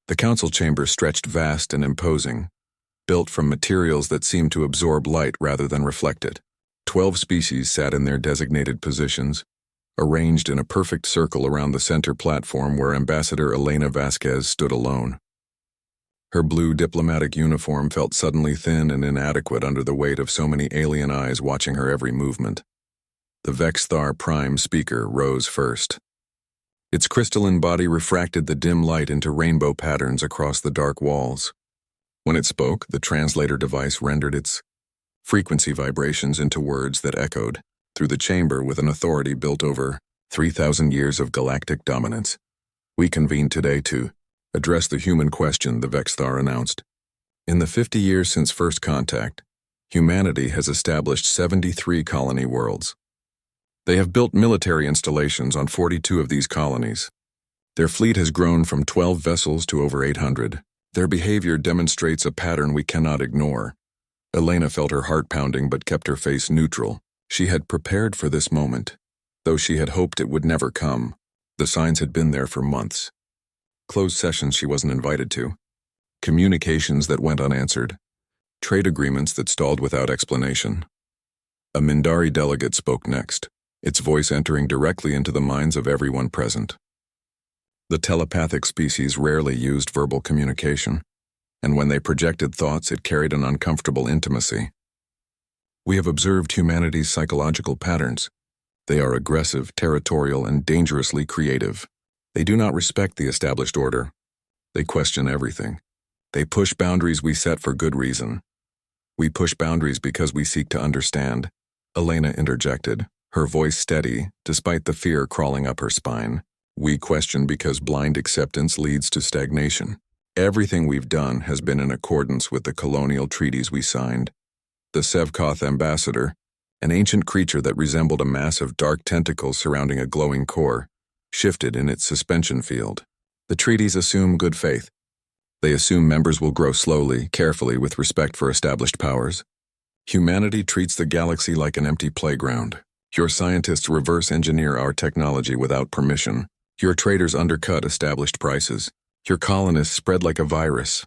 The council chamber stretched vast and imposing, built from materials that seemed to absorb light rather than reflect it. 12 species sat in their designated positions, arranged in a perfect circle around the center platform where Ambassador Elena Vasquez stood alone. Her blue diplomatic uniform felt suddenly thin and inadequate under the weight of so many alien eyes watching her every movement. The Vexthar Prime speaker rose first. Its crystalline body refracted the dim light into rainbow patterns across the dark walls. When it spoke, the translator device rendered its frequency vibrations into words that echoed through the chamber with an authority built over 3,000 years of galactic dominance. We convene today to address the human question, the Vexthar announced. In the 50 years since first contact, humanity has established 73 colony worlds. They have built military installations on 42 of these colonies. Their fleet has grown from 12 vessels to over 800. Their behavior demonstrates a pattern we cannot ignore. Elena felt her heart pounding but kept her face neutral. She had prepared for this moment, though she had hoped it would never come. The signs had been there for months. Closed sessions she wasn't invited to. Communications that went unanswered. Trade agreements that stalled without explanation. A Mindari delegate spoke next, its voice entering directly into the minds of everyone present. The telepathic species rarely used verbal communication, and when they projected thoughts, it carried an uncomfortable intimacy. We have observed humanity's psychological patterns. They are aggressive, territorial, and dangerously creative. They do not respect the established order. They question everything. They push boundaries we set for good reason. We push boundaries because we seek to understand, Elena interjected, her voice steady, despite the fear crawling up her spine. We question because blind acceptance leads to stagnation. Everything we've done has been in accordance with the colonial treaties we signed. The Sevkoth ambassador, an ancient creature that resembled a mass of dark tentacles surrounding a glowing core, shifted in its suspension field. The treaties assume good faith. They assume members will grow slowly, carefully, with respect for established powers. Humanity treats the galaxy like an empty playground. Your scientists reverse engineer our technology without permission. Your traders undercut established prices. Your colonists spread like a virus.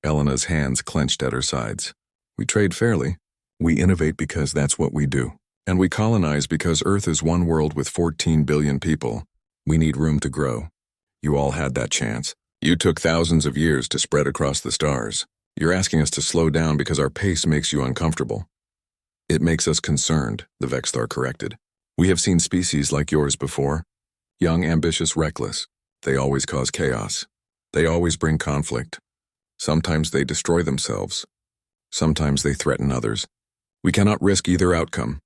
Elena's hands clenched at her sides. We trade fairly. We innovate because that's what we do. And we colonize because Earth is one world with 14 billion people. We need room to grow. You all had that chance. You took thousands of years to spread across the stars. You're asking us to slow down because our pace makes you uncomfortable. It makes us concerned, the Vexthar corrected. We have seen species like yours before. Young, ambitious, reckless. They always cause chaos. They always bring conflict. Sometimes they destroy themselves. Sometimes they threaten others. We cannot risk either outcome.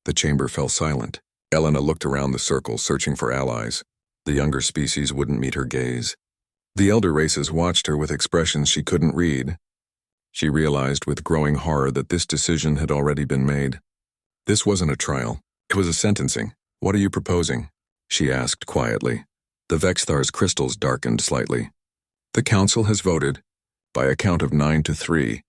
The chamber fell silent. Elena looked around the circle, searching for allies. The younger species wouldn't meet her gaze. The elder races watched her with expressions she couldn't read. She realized with growing horror that this decision had already been made. This wasn't a trial. It was a sentencing. What are you proposing? She asked quietly. The Vexthar's crystals darkened slightly. The council has voted. By a count of 9-3,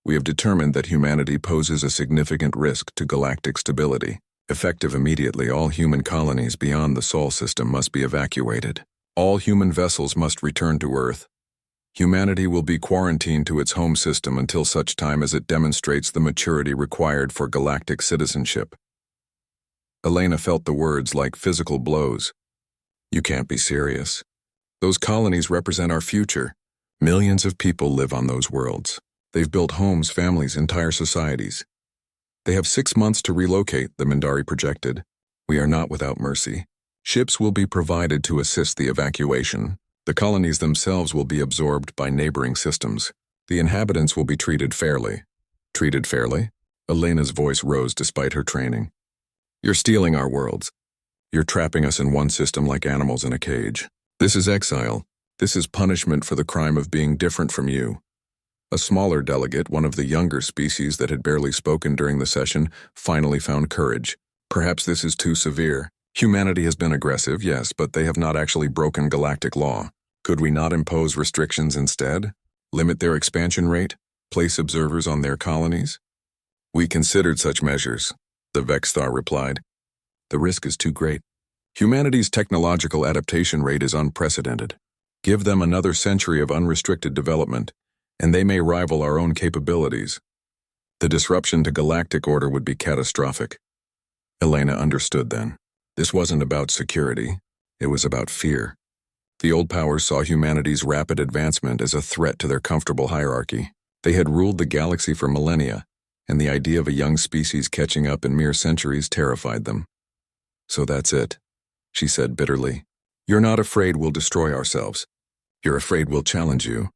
we have determined that humanity poses a significant risk to galactic stability. Effective immediately, all human colonies beyond the Sol system must be evacuated. All human vessels must return to Earth. Humanity will be quarantined to its home system until such time as it demonstrates the maturity required for galactic citizenship. Elena felt the words like physical blows. You can't be serious. Those colonies represent our future. Millions of people live on those worlds. They've built homes, families, entire societies. They have 6 months to relocate, the Mindari projected. We are not without mercy. Ships will be provided to assist the evacuation. The colonies themselves will be absorbed by neighboring systems. The inhabitants will be treated fairly. Treated fairly? Elena's voice rose despite her training. You're stealing our worlds. You're trapping us in one system like animals in a cage. This is exile. This is punishment for the crime of being different from you. A smaller delegate, one of the younger species that had barely spoken during the session, finally found courage. Perhaps this is too severe. Humanity has been aggressive, yes, but they have not actually broken galactic law. Could we not impose restrictions instead? Limit their expansion rate? Place observers on their colonies? We considered such measures, the Vexthar replied. The risk is too great. Humanity's technological adaptation rate is unprecedented. Give them another century of unrestricted development, and they may rival our own capabilities. The disruption to galactic order would be catastrophic. Elena understood then. This wasn't about security. It was about fear. The old powers saw humanity's rapid advancement as a threat to their comfortable hierarchy. They had ruled the galaxy for millennia, and the idea of a young species catching up in mere centuries terrified them. So that's it, she said bitterly. You're not afraid we'll destroy ourselves. You're afraid we'll challenge you.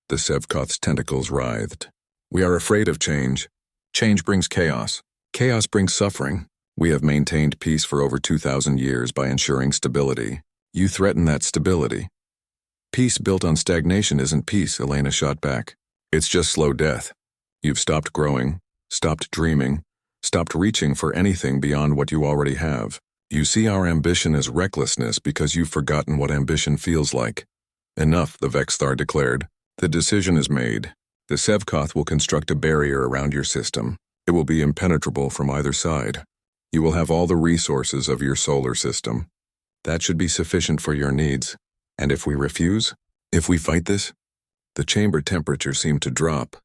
The Sevkoth's tentacles writhed. We are afraid of change. Change brings chaos. Chaos brings suffering. We have maintained peace for over 2,000 years by ensuring stability. You threaten that stability. Peace built on stagnation isn't peace, Elena shot back. It's just slow death. You've stopped growing, stopped dreaming, stopped reaching for anything beyond what you already have. You see our ambition as recklessness because you've forgotten what ambition feels like. Enough, the Vexthar declared. The decision is made. The Sevkoth will construct a barrier around your system. It will be impenetrable from either side. You will have all the resources of your solar system. That should be sufficient for your needs. And if we refuse? If we fight this? The chamber temperature seemed to drop.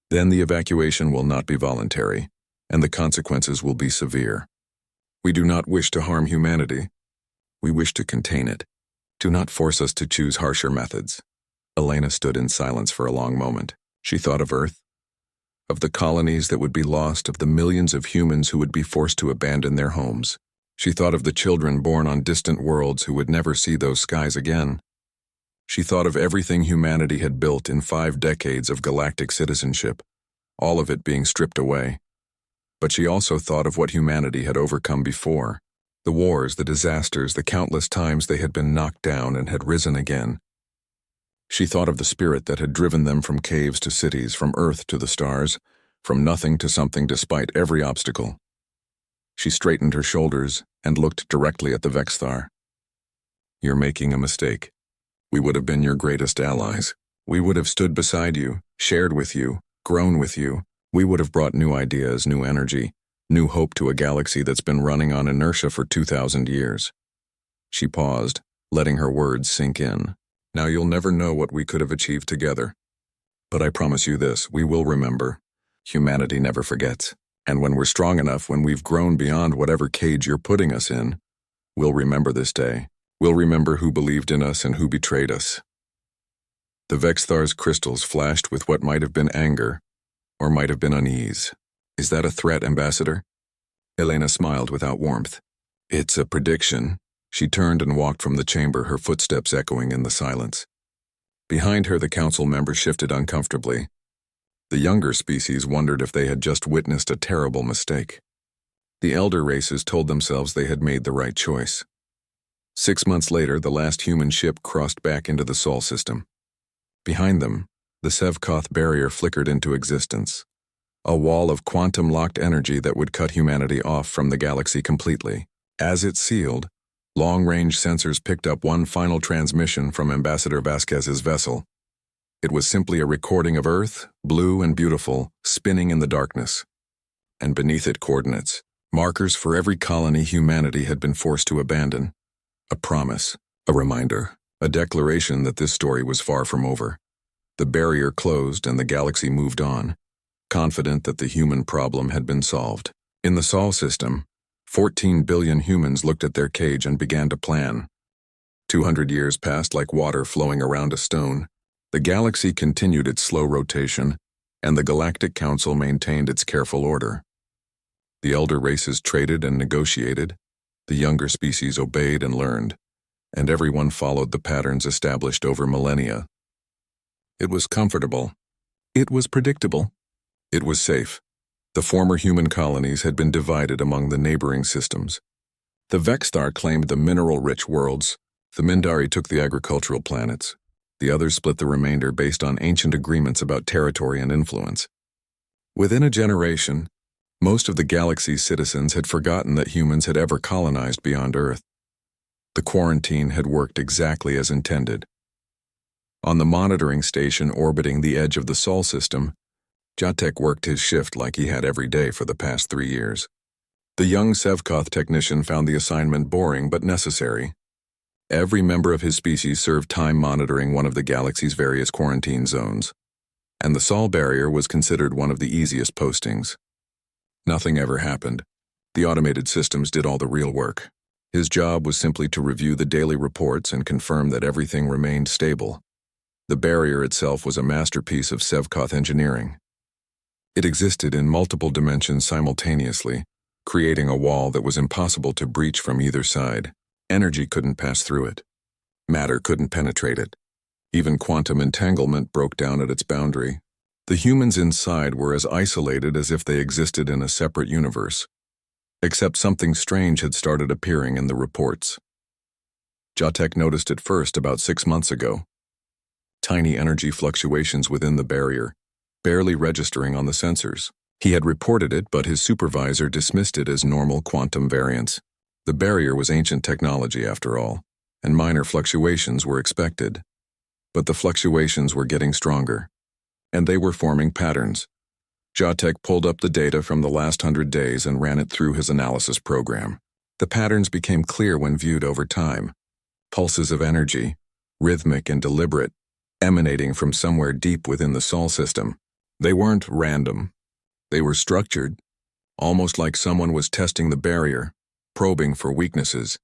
Then the evacuation will not be voluntary, and the consequences will be severe. We do not wish to harm humanity. We wish to contain it. Do not force us to choose harsher methods. Elena stood in silence for a long moment. She thought of Earth, of the colonies that would be lost, of the millions of humans who would be forced to abandon their homes. She thought of the children born on distant worlds who would never see those skies again. She thought of everything humanity had built in 5 decades of galactic citizenship, all of it being stripped away. But she also thought of what humanity had overcome before, the wars, the disasters, the countless times they had been knocked down and had risen again. She thought of the spirit that had driven them from caves to cities, from Earth to the stars, from nothing to something despite every obstacle. She straightened her shoulders and looked directly at the Vexthar. You're making a mistake. We would have been your greatest allies. We would have stood beside you, shared with you, grown with you. We would have brought new ideas, new energy, new hope to a galaxy that's been running on inertia for 2,000 years. She paused, letting her words sink in. Now you'll never know what we could have achieved together. But I promise you this, we will remember. Humanity never forgets. And when we're strong enough, when we've grown beyond whatever cage you're putting us in, we'll remember this day. We'll remember who believed in us and who betrayed us. The Vexthar's crystals flashed with what might have been anger, or might have been unease. Is that a threat, Ambassador? Elena smiled without warmth. It's a prediction. She turned and walked from the chamber, her footsteps echoing in the silence. Behind her, the council members shifted uncomfortably. The younger species wondered if they had just witnessed a terrible mistake. The elder races told themselves they had made the right choice. 6 months later, the last human ship crossed back into the Sol system. Behind them, the Sevkoth barrier flickered into existence, a wall of quantum-locked energy that would cut humanity off from the galaxy completely. As it sealed, long-range sensors picked up one final transmission from Ambassador Vasquez's vessel. It was simply a recording of Earth, blue and beautiful, spinning in the darkness. And beneath it, coordinates, markers for every colony humanity had been forced to abandon. A promise, a reminder, a declaration that this story was far from over. The barrier closed and the galaxy moved on, confident that the human problem had been solved. In the Sol system, 14 billion humans looked at their cage and began to plan. 200 years passed like water flowing around a stone. The galaxy continued its slow rotation, and the Galactic Council maintained its careful order. The elder races traded and negotiated, the younger species obeyed and learned, and everyone followed the patterns established over millennia. It was comfortable. It was predictable. It was safe. The former human colonies had been divided among the neighboring systems. The Vexthar claimed the mineral-rich worlds. The Mindari took the agricultural planets. The others split the remainder based on ancient agreements about territory and influence. Within a generation, most of the galaxy's citizens had forgotten that humans had ever colonized beyond Earth. The quarantine had worked exactly as intended. On the monitoring station orbiting the edge of the Sol system, Jatek worked his shift like he had every day for the past 3 years. The young Sevkoth technician found the assignment boring but necessary. Every member of his species served time monitoring one of the galaxy's various quarantine zones, and the Sol barrier was considered one of the easiest postings. Nothing ever happened. The automated systems did all the real work. His job was simply to review the daily reports and confirm that everything remained stable. The barrier itself was a masterpiece of Sevkoth engineering. It existed in multiple dimensions simultaneously, creating a wall that was impossible to breach from either side. Energy couldn't pass through it. Matter couldn't penetrate it. Even quantum entanglement broke down at its boundary. The humans inside were as isolated as if they existed in a separate universe. Except something strange had started appearing in the reports. Jotek noticed it first about 6 months ago. Tiny energy fluctuations within the barrier, barely registering on the sensors. He had reported it, but his supervisor dismissed it as normal quantum variance. The barrier was ancient technology after all, and minor fluctuations were expected. But the fluctuations were getting stronger, and they were forming patterns. Jotek pulled up the data from the last 100 days and ran it through his analysis program. The patterns became clear when viewed over time. Pulses of energy, rhythmic and deliberate, emanating from somewhere deep within the Sol system. They weren't random. They were structured, almost like someone was testing the barrier, probing for weaknesses.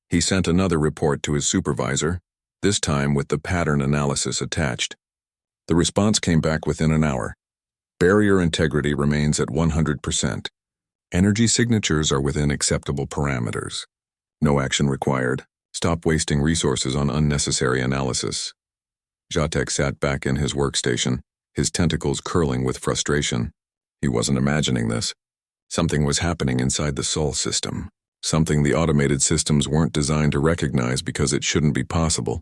He sent another report to his supervisor, this time with the pattern analysis attached. The response came back within an hour. Barrier integrity remains at 100%. Energy signatures are within acceptable parameters. No action required. Stop wasting resources on unnecessary analysis. Jotek sat back in his workstation, his tentacles curling with frustration. He wasn't imagining this. Something was happening inside the Sol system. Something the automated systems weren't designed to recognize because it shouldn't be possible.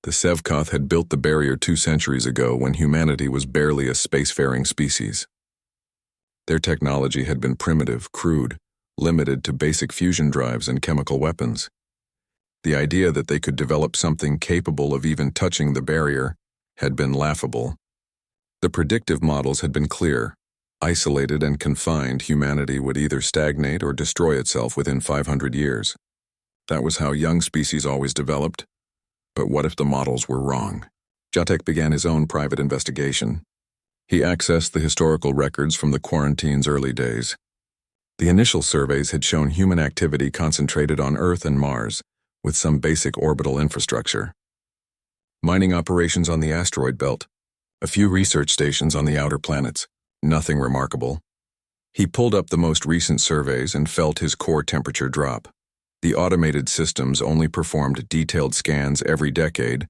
The Sevkoth had built the barrier 2 centuries ago when humanity was barely a spacefaring species. Their technology had been primitive, crude, limited to basic fusion drives and chemical weapons. The idea that they could develop something capable of even touching the barrier had been laughable. The predictive models had been clear. Isolated and confined, humanity would either stagnate or destroy itself within 500 years. That was how young species always developed. But what if the models were wrong? Jotek began his own private investigation. He accessed the historical records from the quarantine's early days. The initial surveys had shown human activity concentrated on Earth and Mars, with some basic orbital infrastructure. Mining operations on the asteroid belt, a few research stations on the outer planets, nothing remarkable. He pulled up the most recent surveys and felt his core temperature drop. The automated systems only performed detailed scans every decade,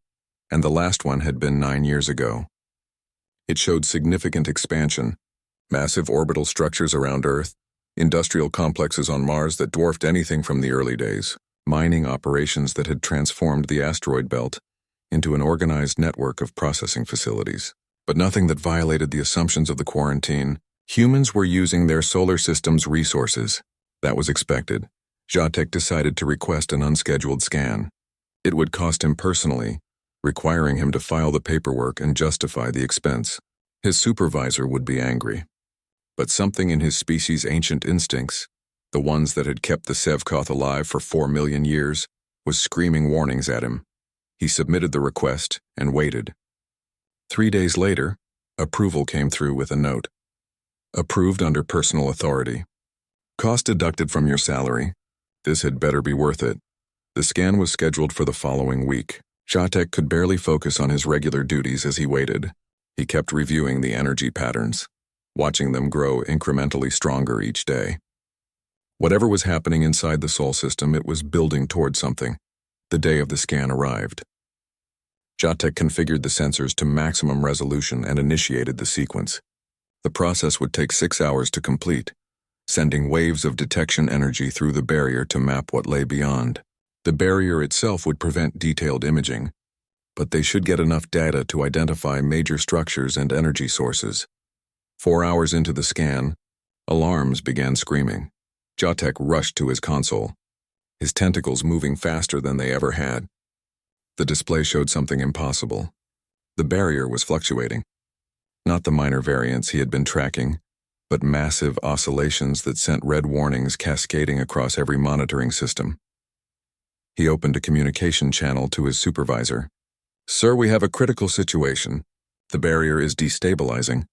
and the last one had been 9 years ago. It showed significant expansion, massive orbital structures around Earth, industrial complexes on Mars that dwarfed anything from the early days, mining operations that had transformed the asteroid belt into an organized network of processing facilities. But nothing that violated the assumptions of the quarantine. Humans were using their solar system's resources. That was expected. Jotek decided to request an unscheduled scan. It would cost him personally, requiring him to file the paperwork and justify the expense. His supervisor would be angry. But something in his species' ancient instincts, the ones that had kept the Sevkoth alive for 4 million years, was screaming warnings at him. He submitted the request and waited. 3 days later, approval came through with a note. Approved under personal authority. Cost deducted from your salary. This had better be worth it. The scan was scheduled for the following week. Jotek could barely focus on his regular duties as he waited. He kept reviewing the energy patterns, watching them grow incrementally stronger each day. Whatever was happening inside the Sol system, it was building toward something. The day of the scan arrived. Jotek configured the sensors to maximum resolution and initiated the sequence. The process would take 6 hours to complete, sending waves of detection energy through the barrier to map what lay beyond. The barrier itself would prevent detailed imaging, but they should get enough data to identify major structures and energy sources. 4 hours into the scan, alarms began screaming. Jotek rushed to his console, his tentacles moving faster than they ever had. The display showed something impossible. The barrier was fluctuating. Not the minor variance he had been tracking, but massive oscillations that sent red warnings cascading across every monitoring system. He opened a communication channel to his supervisor. "Sir, we have a critical situation. The barrier is destabilizing."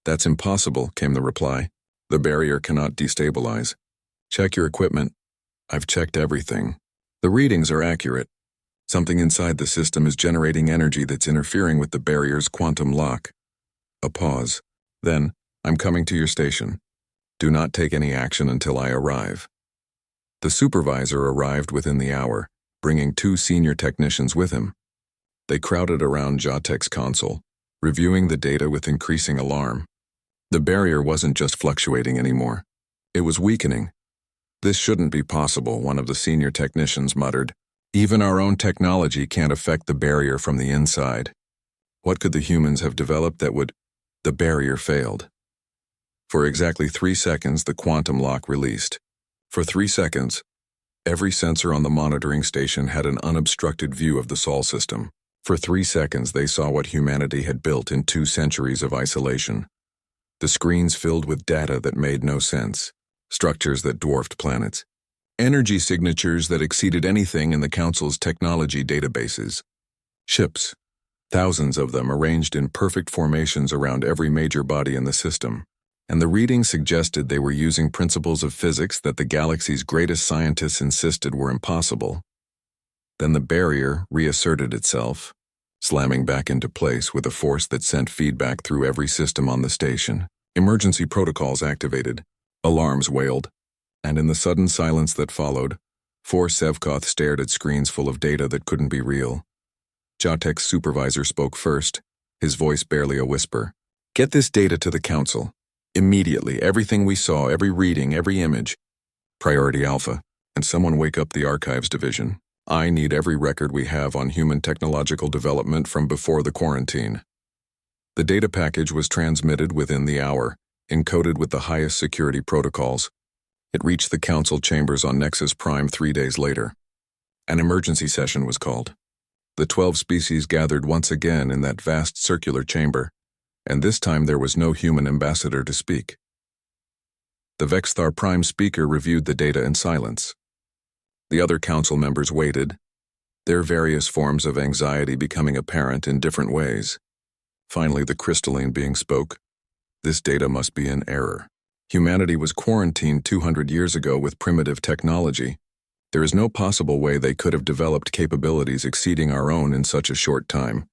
"That's impossible," came the reply. "The barrier cannot destabilize. Check your equipment." "I've checked everything. The readings are accurate. Something inside the system is generating energy that's interfering with the barrier's quantum lock." A pause. Then, "I'm coming to your station. Do not take any action until I arrive." The supervisor arrived within the hour, bringing 2 senior technicians with him. They crowded around Jotek's console, reviewing the data with increasing alarm. The barrier wasn't just fluctuating anymore. It was weakening. "This shouldn't be possible," one of the senior technicians muttered. "Even our own technology can't affect the barrier from the inside. What could the humans have developed that would—" The barrier failed. For exactly 3 seconds, the quantum lock released. For 3 seconds, every sensor on the monitoring station had an unobstructed view of the Sol system. For 3 seconds, they saw what humanity had built in 2 centuries of isolation. The screens filled with data that made no sense, structures that dwarfed planets, energy signatures that exceeded anything in the Council's technology databases. Ships, thousands of them arranged in perfect formations around every major body in the system. And the readings suggested they were using principles of physics that the galaxy's greatest scientists insisted were impossible. Then the barrier reasserted itself, slamming back into place with a force that sent feedback through every system on the station. Emergency protocols activated, alarms wailed, and in the sudden silence that followed, 4 Sevkoth stared at screens full of data that couldn't be real. Jotek's supervisor spoke first, his voice barely a whisper. "Get this data to the Council. Immediately, everything we saw, every reading, every image. Priority Alpha, and someone wake up the Archives Division. I need every record we have on human technological development from before the quarantine." The data package was transmitted within the hour, encoded with the highest security protocols. It reached the Council chambers on Nexus Prime 3 days later. An emergency session was called. The 12 species gathered once again in that vast circular chamber, and this time there was no human ambassador to speak. The Vexthar Prime speaker reviewed the data in silence. The other council members waited, their various forms of anxiety becoming apparent in different ways. Finally, the crystalline being spoke. "This data must be in error. Humanity was quarantined 200 years ago with primitive technology. There is no possible way they could have developed capabilities exceeding our own in such a short time.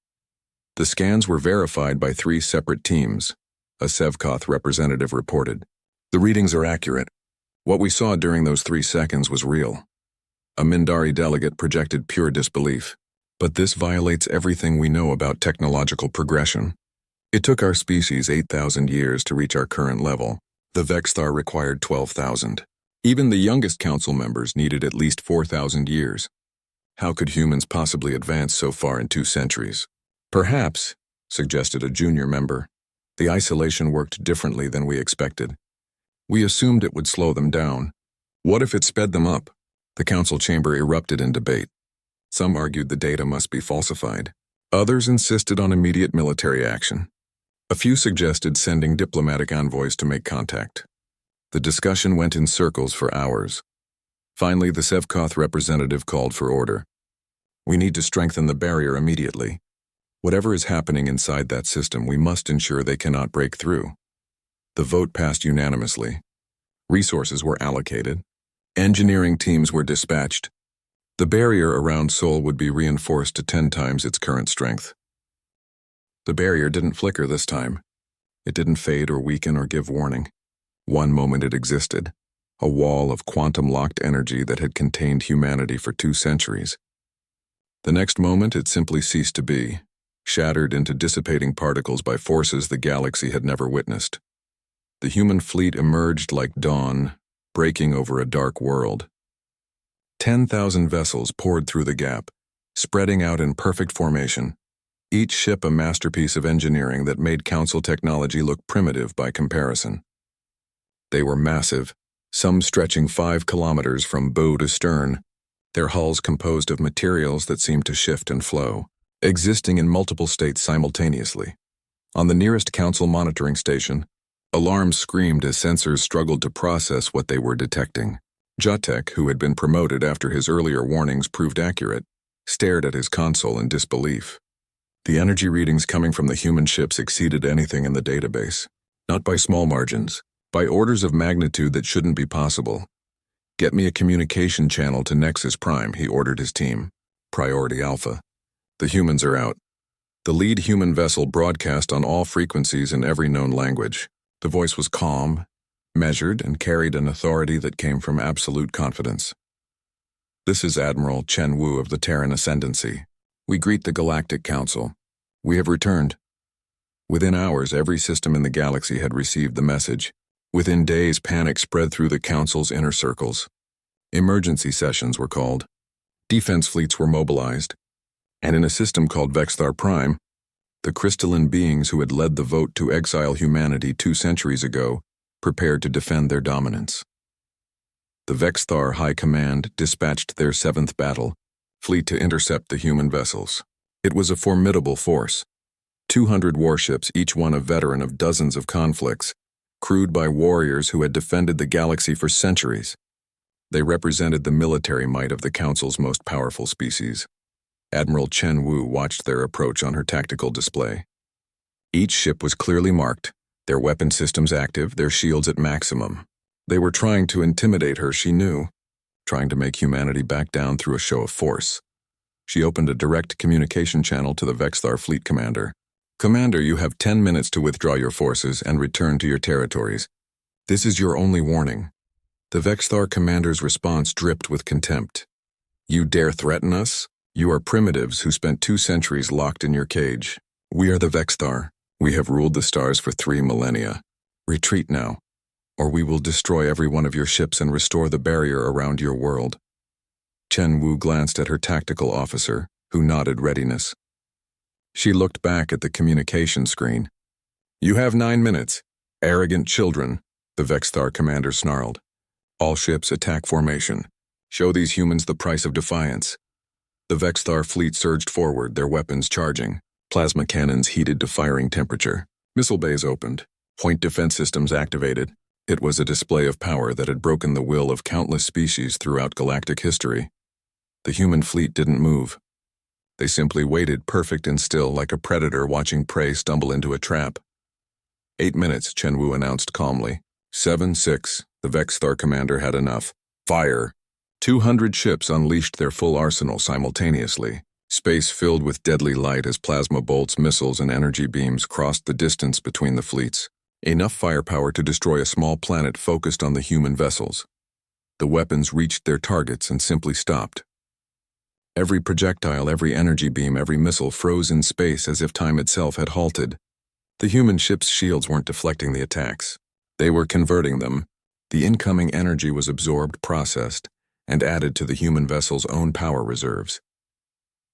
The scans were verified by 3 separate teams," a Sevkoth representative reported. "The readings are accurate. What we saw during those 3 seconds was real." A Mindari delegate projected pure disbelief. "But this violates everything we know about technological progression. It took our species 8,000 years to reach our current level. The Vexthar required 12,000. Even the youngest council members needed at least 4,000 years. How could humans possibly advance so far in 2 centuries? Perhaps, suggested a junior member, the isolation worked differently than we expected. We assumed it would slow them down. What if it sped them up? The council chamber erupted in debate. Some argued the data must be falsified. Others insisted on immediate military action. A few suggested sending diplomatic envoys to make contact. The discussion went in circles for hours. Finally, the Sevkoth representative called for order. "We need to strengthen the barrier immediately. Whatever is happening inside that system, we must ensure they cannot break through." The vote passed unanimously. Resources were allocated. Engineering teams were dispatched. The barrier around Sol would be reinforced to 10 times its current strength. The barrier didn't flicker this time. It didn't fade or weaken or give warning. One moment it existed, a wall of quantum-locked energy that had contained humanity for 2 centuries. The next moment it simply ceased to be, shattered into dissipating particles by forces the galaxy had never witnessed. The human fleet emerged like dawn, breaking over a dark world. 10,000 vessels poured through the gap, spreading out in perfect formation, each ship a masterpiece of engineering that made Council technology look primitive by comparison. They were massive, some stretching 5 kilometers from bow to stern, their hulls composed of materials that seemed to shift and flow, existing in multiple states simultaneously. On the nearest Council monitoring station, alarms screamed as sensors struggled to process what they were detecting. Jotek, who had been promoted after his earlier warnings proved accurate, stared at his console in disbelief. The energy readings coming from the human ships exceeded anything in the database. Not by small margins, by orders of magnitude that shouldn't be possible. "Get me a communication channel to Nexus Prime," he ordered his team. Priority Alpha. "The humans are out." The lead human vessel broadcast on all frequencies in every known language. The voice was calm, measured, and carried an authority that came from absolute confidence. "This is Admiral Chen Wu of the Terran Ascendancy. We greet the Galactic Council. We have returned." Within hours, every system in the galaxy had received the message. Within days, panic spread through the Council's inner circles. Emergency sessions were called. Defense fleets were mobilized. And in a system called Vexthar Prime, the crystalline beings who had led the vote to exile humanity 2 centuries ago prepared to defend their dominance. The Vexthar High Command dispatched their 7th battle fleet to intercept the human vessels. It was a formidable force. 200 warships, each one a veteran of dozens of conflicts, crewed by warriors who had defended the galaxy for centuries. They represented the military might of the Council's most powerful species. Admiral Chen Wu watched their approach on her tactical display. Each ship was clearly marked, their weapon systems active, their shields at maximum. They were trying to intimidate her, she knew, trying to make humanity back down through a show of force. She opened a direct communication channel to the Vexthar Fleet Commander. "Commander, you have 10 minutes to withdraw your forces and return to your territories. This is your only warning." The Vexthar Commander's response dripped with contempt. "You dare threaten us? You are primitives who spent 2 centuries locked in your cage. We are the Vexthar. We have ruled the stars for 3 millennia. Retreat now, or we will destroy every one of your ships and restore the barrier around your world." Chen Wu glanced at her tactical officer, who nodded readiness. She looked back at the communication screen. "You have 9 minutes. Arrogant children," the Vexthar commander snarled. "All ships attack formation. Show these humans the price of defiance." The Vexthar fleet surged forward, their weapons charging. Plasma cannons heated to firing temperature. Missile bays opened. Point defense systems activated. It was a display of power that had broken the will of countless species throughout galactic history. The human fleet didn't move. They simply waited, perfect and still, like a predator watching prey stumble into a trap. 8 minutes, Chen Wu announced calmly. 7-6, the Vexthar commander had enough. Fire! 200 ships unleashed their full arsenal simultaneously. Space filled with deadly light as plasma bolts, missiles, and energy beams crossed the distance between the fleets. Enough firepower to destroy a small planet focused on the human vessels. The weapons reached their targets and simply stopped. Every projectile, every energy beam, every missile froze in space as if time itself had halted. The human ship's shields weren't deflecting the attacks. They were converting them. The incoming energy was absorbed, processed, and added to the human vessel's own power reserves.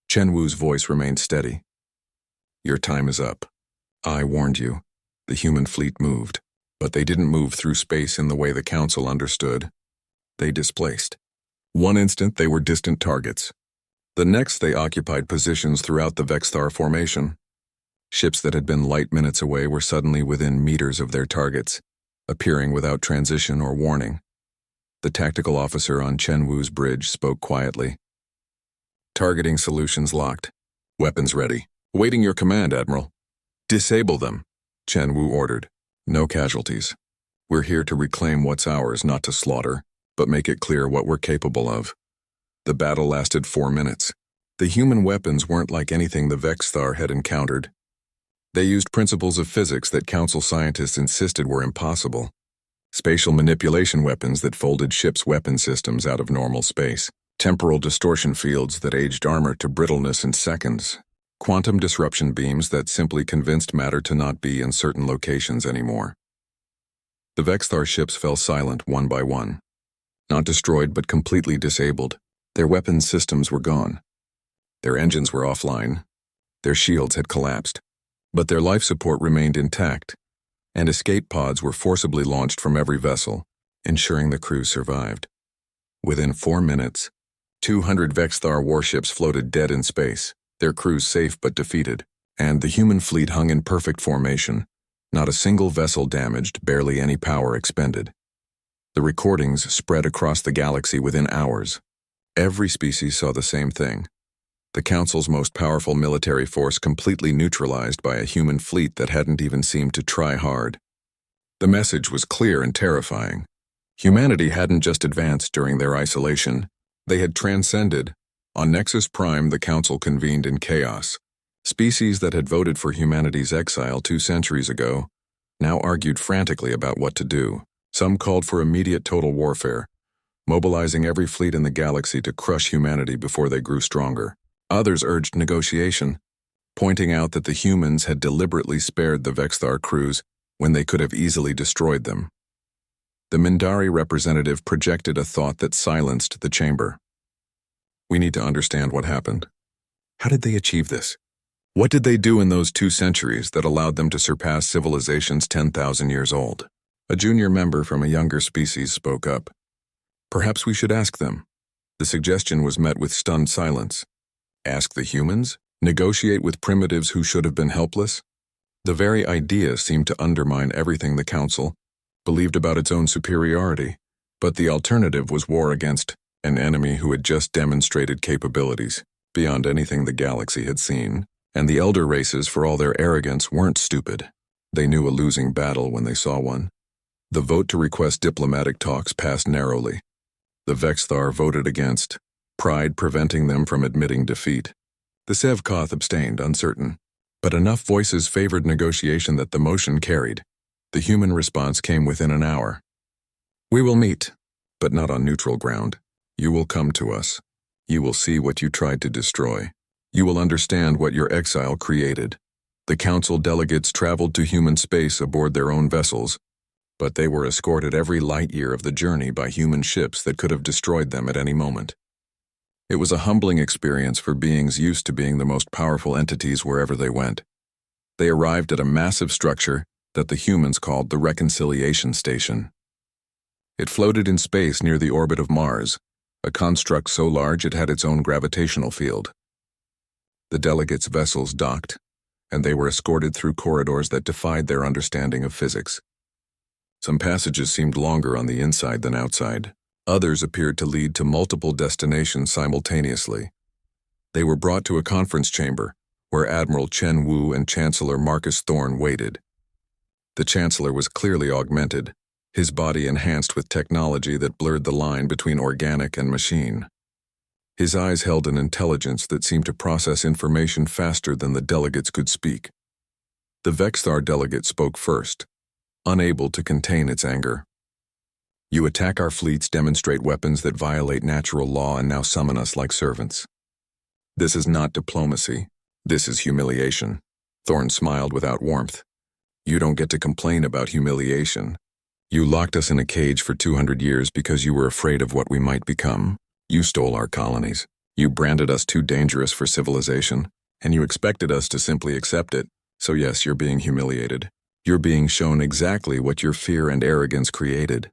Chen Wu's voice remained steady. "Your time is up. I warned you." The human fleet moved, but they didn't move through space in the way the Council understood. They displaced. One instant they were distant targets. The next they occupied positions throughout the Vexthar formation. Ships that had been light minutes away were suddenly within meters of their targets, appearing without transition or warning. The tactical officer on Chen Wu's bridge spoke quietly. "Targeting solutions locked. Weapons ready. Awaiting your command, Admiral." "Disable them," Chen Wu ordered. "No casualties. We're here to reclaim what's ours, not to slaughter, but make it clear what we're capable of." The battle lasted 4 minutes. The human weapons weren't like anything the Vexthar had encountered. They used principles of physics that Council scientists insisted were impossible. Spatial manipulation weapons that folded ships' weapon systems out of normal space. Temporal distortion fields that aged armor to brittleness in seconds. Quantum disruption beams that simply convinced matter to not be in certain locations anymore. The Vexthar ships fell silent one by one. Not destroyed, but completely disabled. Their weapons systems were gone. Their engines were offline. Their shields had collapsed. But their life support remained intact, and escape pods were forcibly launched from every vessel, ensuring the crew survived. Within 4 minutes, 200 Vexthar warships floated dead in space, their crews safe but defeated, and the human fleet hung in perfect formation, not a single vessel damaged, barely any power expended. The recordings spread across the galaxy within hours. Every species saw the same thing. The Council's most powerful military force completely neutralized by a human fleet that hadn't even seemed to try hard. The message was clear and terrifying. Humanity hadn't just advanced during their isolation. They had transcended. On Nexus Prime, the Council convened in chaos. Species that had voted for humanity's exile 2 centuries ago now argued frantically about what to do. Some called for immediate total warfare, mobilizing every fleet in the galaxy to crush humanity before they grew stronger. Others urged negotiation, pointing out that the humans had deliberately spared the Vexthar crews when they could have easily destroyed them. The Mindari representative projected a thought that silenced the chamber. We need to understand what happened. How did they achieve this? What did they do in those 2 centuries that allowed them to surpass civilizations 10,000 years old? A junior member from a younger species spoke up. Perhaps we should ask them. The suggestion was met with stunned silence. Ask the humans? Negotiate with primitives who should have been helpless? The very idea seemed to undermine everything the Council believed about its own superiority. But the alternative was war against an enemy who had just demonstrated capabilities beyond anything the galaxy had seen. And the elder races, for all their arrogance, weren't stupid. They knew a losing battle when they saw one. The vote to request diplomatic talks passed narrowly. The Vexthar voted against, pride preventing them from admitting defeat. The Sevkoth abstained, uncertain. But enough voices favored negotiation that the motion carried. The human response came within an hour. We will meet, but not on neutral ground. You will come to us. You will see what you tried to destroy. You will understand what your exile created. The Council delegates traveled to human space aboard their own vessels, but they were escorted every light year of the journey by human ships that could have destroyed them at any moment. It was a humbling experience for beings used to being the most powerful entities wherever they went. They arrived at a massive structure that the humans called the Reconciliation Station. It floated in space near the orbit of Mars, a construct so large it had its own gravitational field. The delegates' vessels docked, and they were escorted through corridors that defied their understanding of physics. Some passages seemed longer on the inside than outside. Others appeared to lead to multiple destinations simultaneously. They were brought to a conference chamber, where Admiral Chen Wu and Chancellor Marcus Thorne waited. The Chancellor was clearly augmented, his body enhanced with technology that blurred the line between organic and machine. His eyes held an intelligence that seemed to process information faster than the delegates could speak. The Vexthar delegate spoke first, unable to contain its anger. You attack our fleets, demonstrate weapons that violate natural law, and now summon us like servants. This is not diplomacy. This is humiliation. Thorne smiled without warmth. You don't get to complain about humiliation. You locked us in a cage for 200 years because you were afraid of what we might become. You stole our colonies. You branded us too dangerous for civilization, and you expected us to simply accept it. So yes, you're being humiliated. You're being shown exactly what your fear and arrogance created.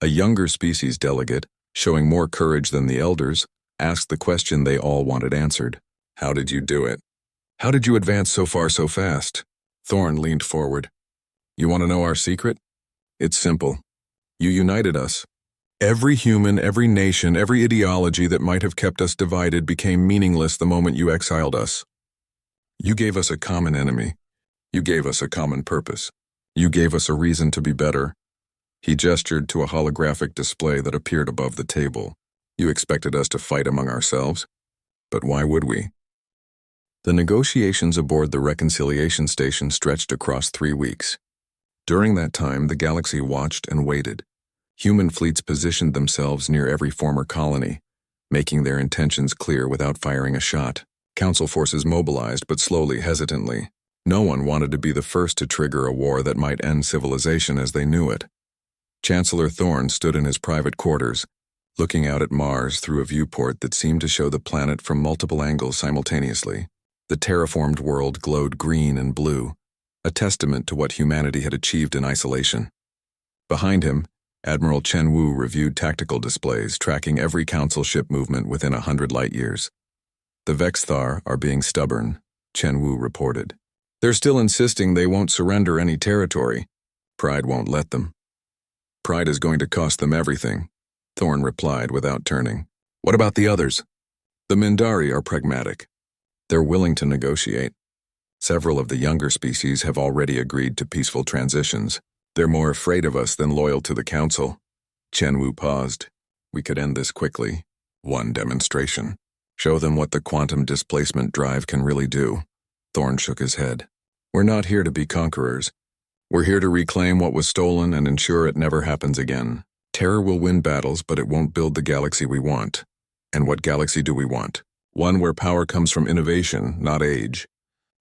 A younger species delegate, showing more courage than the elders, asked the question they all wanted answered. How did you do it? How did you advance so far so fast? Thorne leaned forward. You want to know our secret? It's simple. You united us. Every human, every nation, every ideology that might have kept us divided became meaningless the moment you exiled us. You gave us a common enemy. You gave us a common purpose. You gave us a reason to be better. He gestured to a holographic display that appeared above the table. You expected us to fight among ourselves? But why would we? The negotiations aboard the Reconciliation Station stretched across 3 weeks. During that time, the galaxy watched and waited. Human fleets positioned themselves near every former colony, making their intentions clear without firing a shot. Council forces mobilized, but slowly, hesitantly. No one wanted to be the first to trigger a war that might end civilization as they knew it. Chancellor Thorne stood in his private quarters, looking out at Mars through a viewport that seemed to show the planet from multiple angles simultaneously. The terraformed world glowed green and blue, a testament to what humanity had achieved in isolation. Behind him, Admiral Chen Wu reviewed tactical displays, tracking every Council ship movement within 100 light-years. The Vexthar are being stubborn, Chen Wu reported. They're still insisting they won't surrender any territory. Pride won't let them. pride is going to cost them everything, Thorn replied without turning. What about the others? The Mindari are pragmatic. They're willing to negotiate. Several of the younger species have already agreed to peaceful transitions. They're more afraid of us than loyal to the Council. Chen Wu paused. We could end this quickly. One demonstration. Show them what the quantum displacement drive can really do. Thorn shook his head. We're not here to be conquerors. We're here to reclaim what was stolen and ensure it never happens again. Terror will win battles, but it won't build the galaxy we want. And what galaxy do we want? One where power comes from innovation, not age.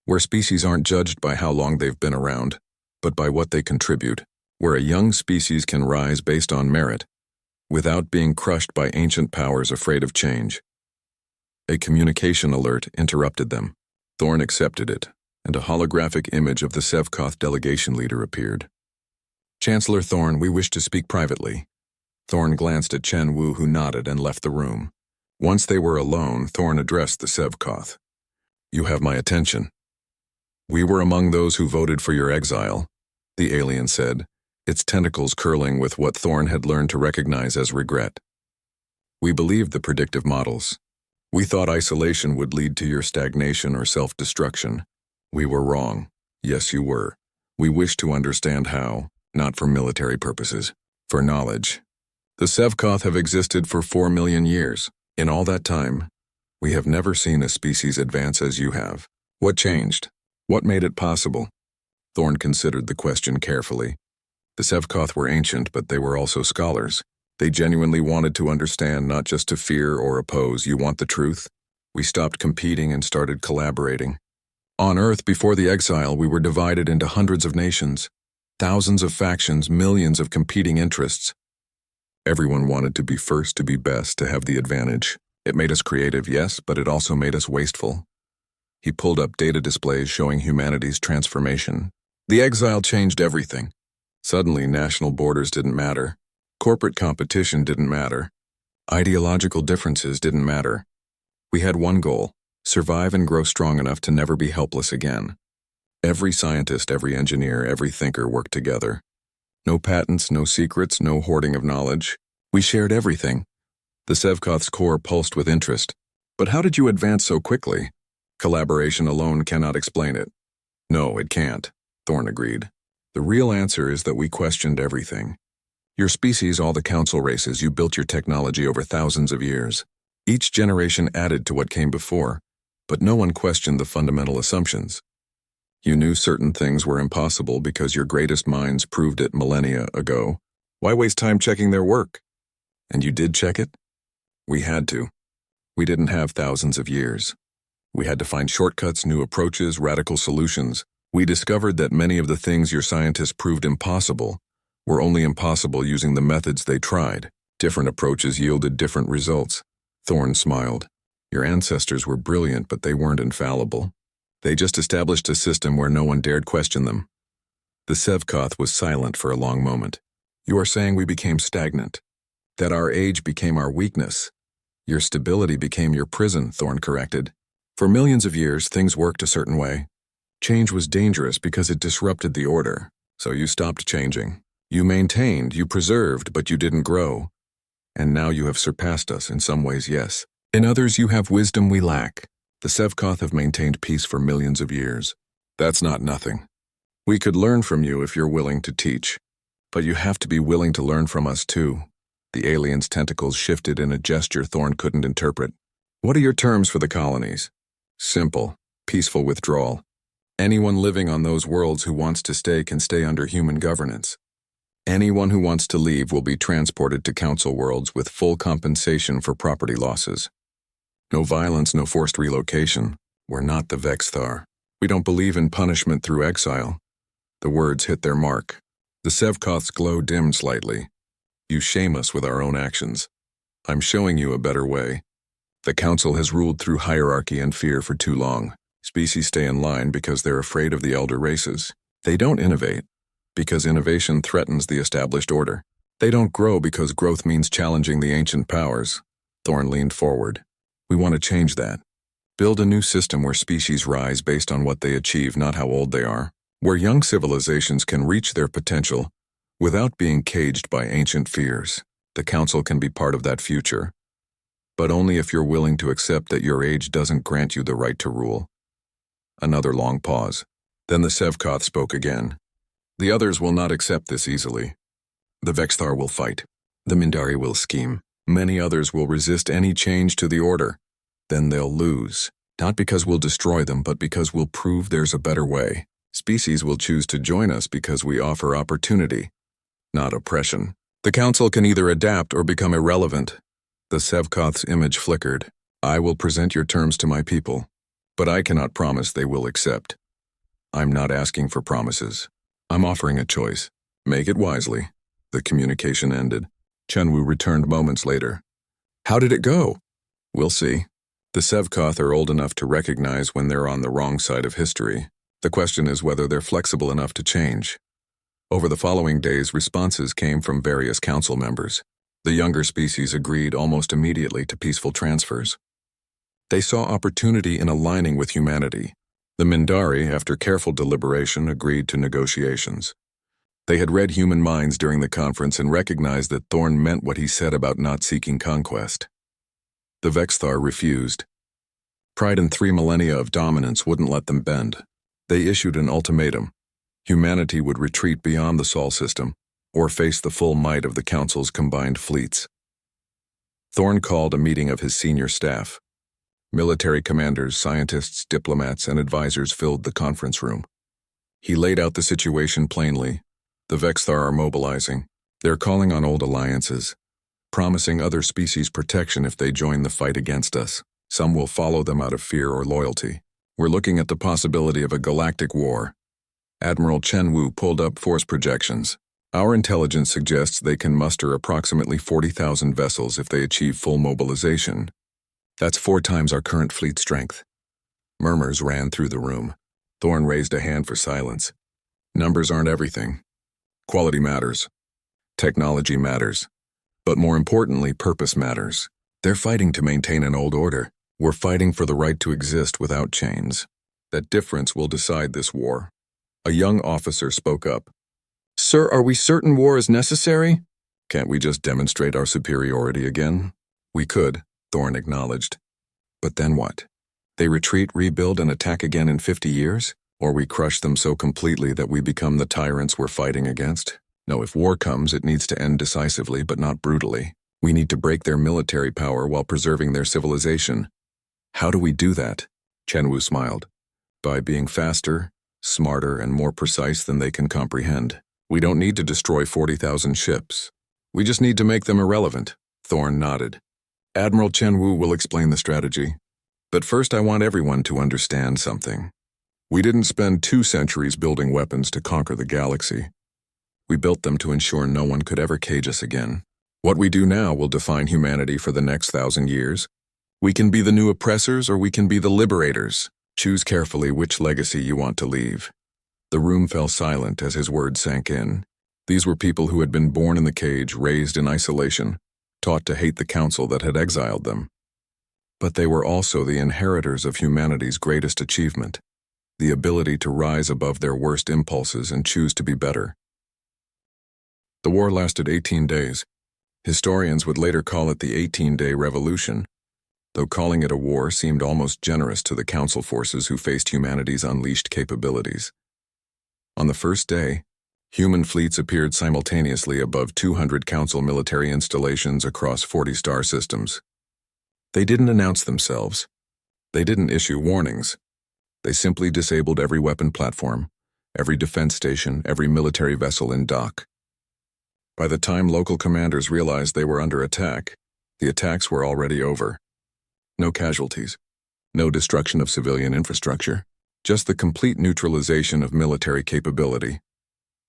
Where species aren't judged by how long they've been around, but by what they contribute. Where a young species can rise based on merit, without being crushed by ancient powers afraid of change. A communication alert interrupted them. Thorn accepted it, and a holographic image of the Sevkoth delegation leader appeared. Chancellor Thorn, we wish to speak privately. Thorn glanced at Chen Wu, who nodded and left the room. Once they were alone, Thorn addressed the Sevkoth. You have my attention. We were among those who voted for your exile, the alien said, its tentacles curling with what Thorn had learned to recognize as regret. We believed the predictive models. We thought isolation would lead to your stagnation or self-destruction. We were wrong. Yes, you were. We wish to understand how, not for military purposes, for knowledge. The Sevkoth have existed for 4 million years. In all that time, we have never seen a species advance as you have. What changed? What made it possible? Thorn considered the question carefully. The Sevkoth were ancient, but they were also scholars. They genuinely wanted to understand, not just to fear or oppose. You want the truth? We stopped competing and started collaborating. On Earth, before the exile, we were divided into hundreds of nations, thousands of factions, millions of competing interests. Everyone wanted to be first, to be best, to have the advantage. It made us creative, yes, but it also made us wasteful. He pulled up data displays showing humanity's transformation. The exile changed everything. Suddenly, national borders didn't matter. Corporate competition didn't matter. Ideological differences didn't matter. We had one goal: survive and grow strong enough to never be helpless again. Every scientist, every engineer, every thinker worked together. No patents, no secrets, no hoarding of knowledge. We shared everything. The Sevkoth's core pulsed with interest. But how did you advance so quickly? Collaboration alone cannot explain it. No, it can't, Thorn agreed. The real answer is that we questioned everything. Your species, all the council races, you built your technology over thousands of years. Each generation added to what came before, but no one questioned the fundamental assumptions. You knew certain things were impossible because your greatest minds proved it millennia ago. Why waste time checking their work? And you did check it? We had to. We didn't have thousands of years. We had to find shortcuts, new approaches, radical solutions. We discovered that many of the things your scientists proved impossible were only impossible using the methods they tried. Different approaches yielded different results. Thorn smiled. Your ancestors were brilliant, but they weren't infallible. They just established a system where no one dared question them. The Sevkoth was silent for a long moment. You are saying we became stagnant, that our age became our weakness. Your stability became your prison, Thorn corrected. For millions of years, things worked a certain way. Change was dangerous because it disrupted the order, so you stopped changing. You maintained, you preserved, but you didn't grow. And now you have surpassed us in some ways, yes. In others, you have wisdom we lack. The Sevkoth have maintained peace for millions of years. That's not nothing. We could learn from you if you're willing to teach. But you have to be willing to learn from us too. The alien's tentacles shifted in a gesture Thorn couldn't interpret. What are your terms for the colonies? Simple, peaceful withdrawal. Anyone living on those worlds who wants to stay can stay under human governance. Anyone who wants to leave will be transported to council worlds with full compensation for property losses. No violence, no forced relocation. We're not the Vexthar. We don't believe in punishment through exile. The words hit their mark. The Sevkoth's glow dimmed slightly. You shame us with our own actions. I'm showing you a better way. The council has ruled through hierarchy and fear for too long. Species stay in line because they're afraid of the elder races. They don't innovate because innovation threatens the established order. They don't grow because growth means challenging the ancient powers. Thorn leaned forward. We want to change that. Build a new system where species rise based on what they achieve, not how old they are. Where young civilizations can reach their potential Without being caged by ancient fears, the Council can be part of that future, but only if you're willing to accept that your age doesn't grant you the right to rule. Another long pause. Then the Sevkoth spoke again. The others will not accept this easily. The Vexthar will fight. The Mindari will scheme. Many others will resist any change to the order. Then they'll lose. Not because we'll destroy them, but because we'll prove there's a better way. Species will choose to join us because we offer opportunity, not oppression. The Council can either adapt or become irrelevant. The Sevkoth's image flickered. I will present your terms to my people, but I cannot promise they will accept. I'm not asking for promises. I'm offering a choice. Make it wisely. The communication ended. Chenwu returned moments later. How did it go? We'll see. The Sevkoth are old enough to recognize when they're on the wrong side of history. The question is whether they're flexible enough to change. Over the following days, responses came from various council members. The younger species agreed almost immediately to peaceful transfers. They saw opportunity in aligning with humanity. The Mindari, after careful deliberation, agreed to negotiations. They had read human minds during the conference and recognized that Thorn meant what he said about not seeking conquest. The Vexthar refused. Pride in 3 millennia of dominance wouldn't let them bend. They issued an ultimatum. Humanity would retreat beyond the Sol system, or face the full might of the Council's combined fleets. Thorn called a meeting of his senior staff. Military commanders, scientists, diplomats, and advisors filled the conference room. He laid out the situation plainly. The Vexthar are mobilizing. They're calling on old alliances, promising other species protection if they join the fight against us. Some will follow them out of fear or loyalty. We're looking at the possibility of a galactic war. Admiral Chenwu pulled up force projections. Our intelligence suggests they can muster approximately 40,000 vessels if they achieve full mobilization. That's 4 times our current fleet strength. Murmurs ran through the room. Thorn raised a hand for silence. Numbers aren't everything. Quality matters. Technology matters. But more importantly, purpose matters. They're fighting to maintain an old order. We're fighting for the right to exist without chains. That difference will decide this war. A young officer spoke up. Sir, are we certain war is necessary? Can't we just demonstrate our superiority again? We could, Thorn acknowledged. But then what? They retreat, rebuild, and attack again in 50 years? Or we crush them so completely that we become the tyrants we're fighting against? No, if war comes, it needs to end decisively, but not brutally. We need to break their military power while preserving their civilization. How do we do that? Chenwu smiled. By being faster, smarter, and more precise than they can comprehend. We don't need to destroy 40,000 ships. We just need to make them irrelevant. Thorn nodded. Admiral Chenwu will explain the strategy. But first I want everyone to understand something. We didn't spend 2 centuries building weapons to conquer the galaxy. We built them to ensure no one could ever cage us again. What we do now will define humanity for the next 1,000 years. We can be the new oppressors or we can be the liberators. Choose carefully which legacy you want to leave. The room fell silent as his words sank in. These were people who had been born in the cage, raised in isolation, taught to hate the council that had exiled them. But they were also the inheritors of humanity's greatest achievement, the ability to rise above their worst impulses and choose to be better. The war lasted 18 days. Historians would later call it the 18-day revolution, though calling it a war seemed almost generous to the council forces who faced humanity's unleashed capabilities. On the first day, human fleets appeared simultaneously above 200 council military installations across 40 star systems. They didn't announce themselves. They didn't issue warnings. They simply disabled every weapon platform, every defense station, every military vessel in dock. By the time local commanders realized they were under attack, the attacks were already over. No casualties, no destruction of civilian infrastructure, just the complete neutralization of military capability.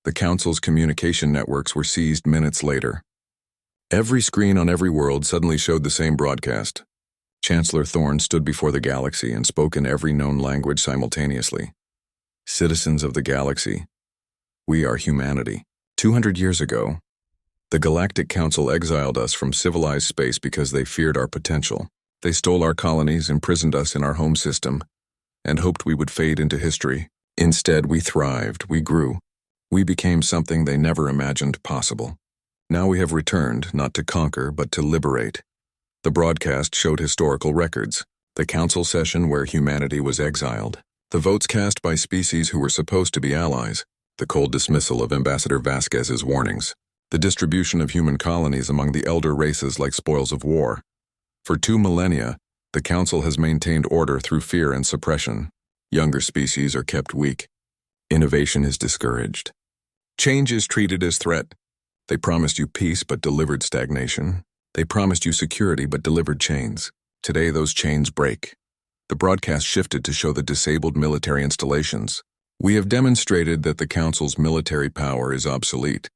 The Council's communication networks were seized minutes later. Every screen on every world suddenly showed the same broadcast. Chancellor Thorn stood before the galaxy and spoke in every known language simultaneously. Citizens of the galaxy, we are humanity. 200 years ago, the Galactic Council exiled us from civilized space because they feared our potential. They stole our colonies, imprisoned us in our home system, and hoped we would fade into history. Instead, we thrived, we grew. We became something they never imagined possible. Now we have returned, not to conquer, but to liberate. The broadcast showed historical records, the council session where humanity was exiled, the votes cast by species who were supposed to be allies, the cold dismissal of Ambassador Vasquez's warnings, the distribution of human colonies among the elder races like spoils of war. For 2 millennia, the council has maintained order through fear and suppression. Younger species are kept weak. Innovation is discouraged. Change is treated as threat. They promised you peace but delivered stagnation. They promised you security but delivered chains. Today those chains break. The broadcast shifted to show the disabled military installations. We have demonstrated that the Council's military power is obsolete.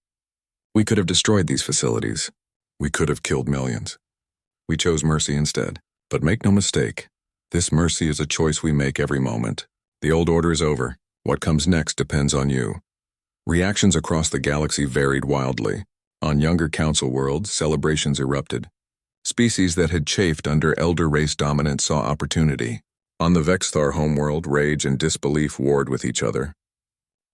We could have destroyed these facilities. We could have killed millions. We chose mercy instead. But make no mistake, this mercy is a choice we make every moment. The old order is over. What comes next depends on you. Reactions across the galaxy varied wildly. On younger council worlds, celebrations erupted. Species that had chafed under elder race dominance saw opportunity. On the Vexthar homeworld, rage and disbelief warred with each other.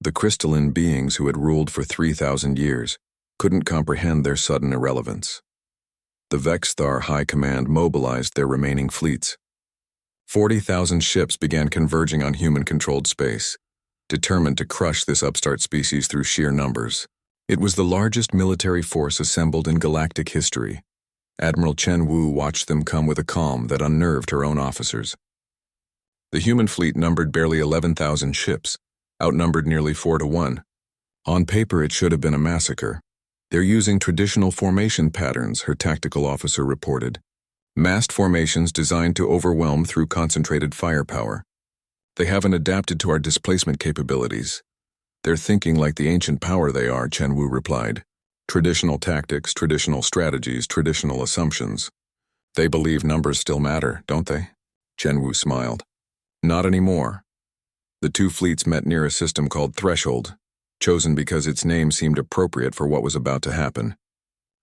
The crystalline beings who had ruled for 3,000 years couldn't comprehend their sudden irrelevance. The Vexthar High Command mobilized their remaining fleets. 40,000 ships began converging on human-controlled space, determined to crush this upstart species through sheer numbers. It was the largest military force assembled in galactic history. Admiral Chen Wu watched them come with a calm that unnerved her own officers. The human fleet numbered barely 11,000 ships, outnumbered nearly 4 to 1. On paper, it should have been a massacre. They're using traditional formation patterns, her tactical officer reported. Massed formations designed to overwhelm through concentrated firepower. They haven't adapted to our displacement capabilities. They're thinking like the ancient power they are, Chen Wu replied. Traditional tactics, traditional strategies, traditional assumptions. They believe numbers still matter, don't they? Chen Wu smiled. Not anymore. The 2 fleets met near a system called Threshold, chosen because its name seemed appropriate for what was about to happen.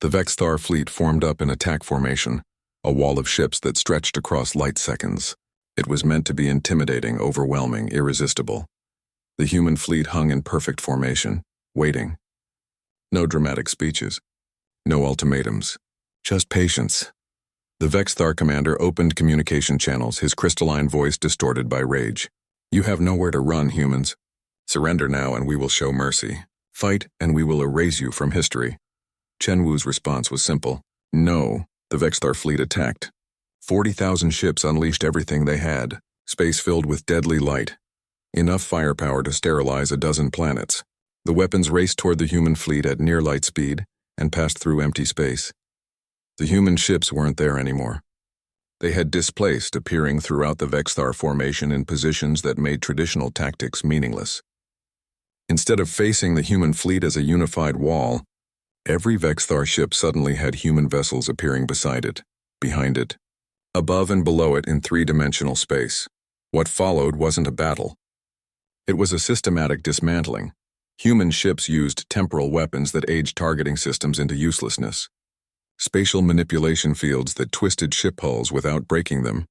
The Vexthar fleet formed up in attack formation, a wall of ships that stretched across light seconds. It was meant to be intimidating, overwhelming, irresistible. The human fleet hung in perfect formation, waiting. No dramatic speeches. No ultimatums. Just patience. The Vexthar commander opened communication channels, his crystalline voice distorted by rage. You have nowhere to run, humans. Surrender now and we will show mercy. Fight and we will erase you from history. Chen Wu's response was simple. No, the Vexthar fleet attacked. 40,000 ships unleashed everything they had, space filled with deadly light. Enough firepower to sterilize a dozen planets. The weapons raced toward the human fleet at near light speed and passed through empty space. The human ships weren't there anymore. They had displaced, appearing throughout the Vexthar formation in positions that made traditional tactics meaningless. Instead of facing the human fleet as a unified wall, every Vexthar ship suddenly had human vessels appearing beside it, behind it, above and below it in 3-dimensional space. What followed wasn't a battle. It was a systematic dismantling. Human ships used temporal weapons that aged targeting systems into uselessness. Spatial manipulation fields that twisted ship hulls without breaking them,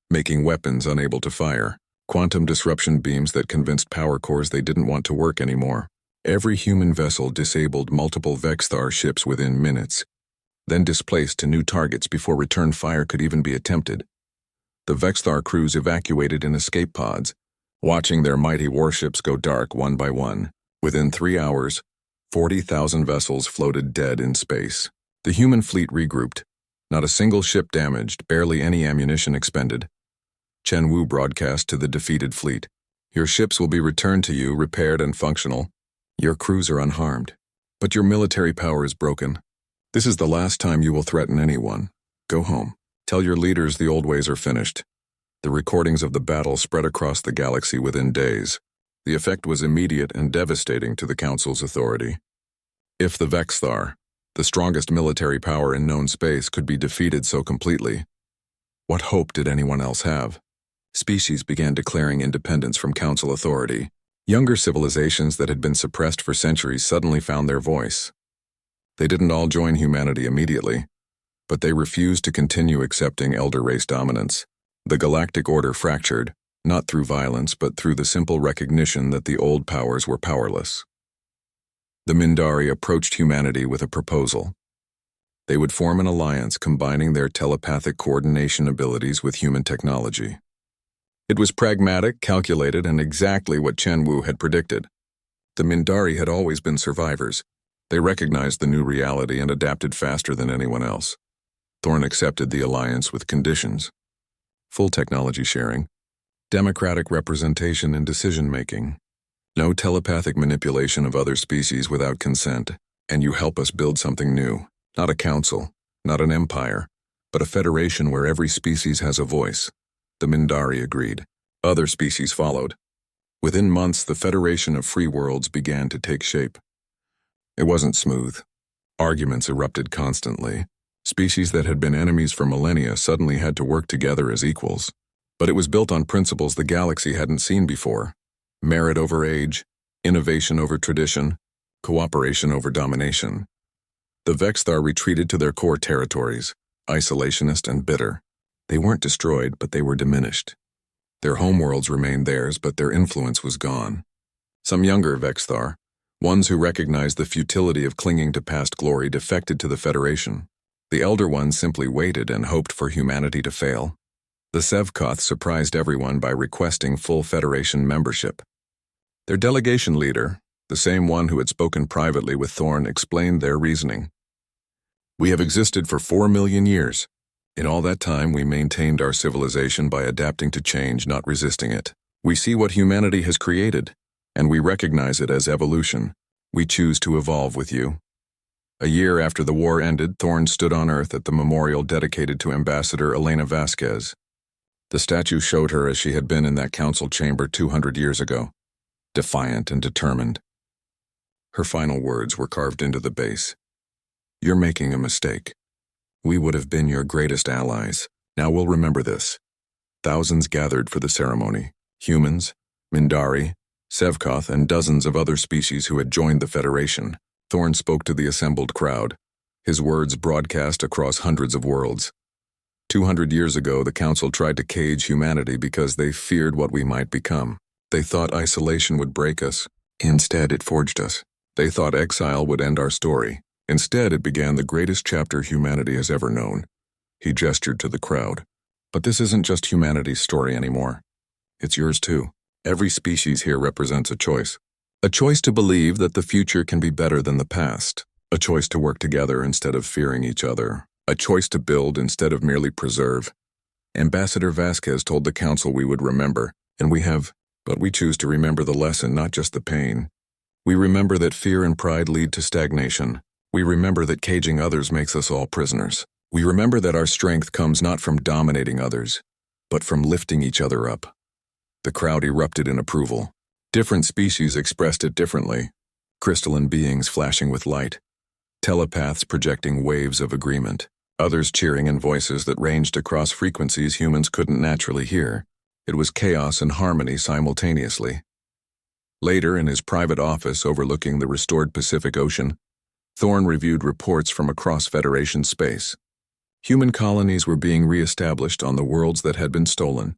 making weapons unable to fire. Quantum disruption beams that convinced power cores they didn't want to work anymore. Every human vessel disabled multiple Vexthar ships within minutes, then displaced to new targets before return fire could even be attempted. The Vexthar crews evacuated in escape pods, watching their mighty warships go dark one by one. Within 3 hours, 40,000 vessels floated dead in space. The human fleet regrouped. Not a single ship damaged, barely any ammunition expended. Chen Wu broadcast to the defeated fleet. Your ships will be returned to you, repaired and functional. Your crews are unharmed. But your military power is broken. This is the last time you will threaten anyone. Go home. Tell your leaders the old ways are finished. The recordings of the battle spread across the galaxy within days. The effect was immediate and devastating to the Council's authority. If the Vexthar, the strongest military power in known space, could be defeated so completely, what hope did anyone else have? Species began declaring independence from Council authority. Younger civilizations that had been suppressed for centuries suddenly found their voice. They didn't all join humanity immediately, but they refused to continue accepting elder race dominance. The galactic order fractured, not through violence but through the simple recognition that the old powers were powerless. The Mindari approached humanity with a proposal. They would form an alliance combining their telepathic coordination abilities with human technology. It was pragmatic, calculated, and exactly what Chen Wu had predicted. The Mindari had always been survivors. They recognized the new reality and adapted faster than anyone else. Thorn accepted the alliance with conditions: full technology sharing, democratic representation in decision-making, no telepathic manipulation of other species without consent, and you help us build something new. Not a council, not an empire, but a federation where every species has a voice. The Mindari agreed. Other species followed. Within months, the Federation of Free Worlds began to take shape. It wasn't smooth. Arguments erupted constantly. Species that had been enemies for millennia suddenly had to work together as equals. But it was built on principles the galaxy hadn't seen before: merit over age, innovation over tradition, cooperation over domination. The Vexthar retreated to their core territories, isolationist and bitter. They weren't destroyed, but they were diminished. Their homeworlds remained theirs, but their influence was gone. Some younger Vexthar, ones who recognized the futility of clinging to past glory, defected to the Federation. The elder ones simply waited and hoped for humanity to fail. The Sevkoth surprised everyone by requesting full Federation membership. Their delegation leader, the same one who had spoken privately with Thorn, explained their reasoning. We have existed for 4 million years. In all that time, we maintained our civilization by adapting to change, not resisting it. We see what humanity has created, and we recognize it as evolution. We choose to evolve with you. A year after the war ended, Thorn stood on Earth at the memorial dedicated to Ambassador Elena Vasquez. The statue showed her as she had been in that council chamber 200 years ago, defiant and determined. Her final words were carved into the base. You're making a mistake. We would have been your greatest allies. Now we'll remember this. Thousands gathered for the ceremony. Humans, Mindari, Sevkoth, and dozens of other species who had joined the Federation. Thorn spoke to the assembled crowd, his words broadcast across hundreds of worlds. 200 years ago, the Council tried to cage humanity because they feared what we might become. They thought isolation would break us. Instead, it forged us. They thought exile would end our story. Instead, it began the greatest chapter humanity has ever known. He gestured to the crowd. But this isn't just humanity's story anymore. It's yours too. Every species here represents a choice. A choice to believe that the future can be better than the past. A choice to work together instead of fearing each other. A choice to build instead of merely preserve. Ambassador Vasquez told the Council we would remember, and we have, but we choose to remember the lesson, not just the pain. We remember that fear and pride lead to stagnation. We remember that caging others makes us all prisoners. We remember that our strength comes not from dominating others, but from lifting each other up. The crowd erupted in approval. Different species expressed it differently. Crystalline beings flashing with light. Telepaths projecting waves of agreement. Others cheering in voices that ranged across frequencies humans couldn't naturally hear. It was chaos and harmony simultaneously. Later, in his private office overlooking the restored Pacific Ocean, Thorn reviewed reports from across Federation space. Human colonies were being re-established on the worlds that had been stolen.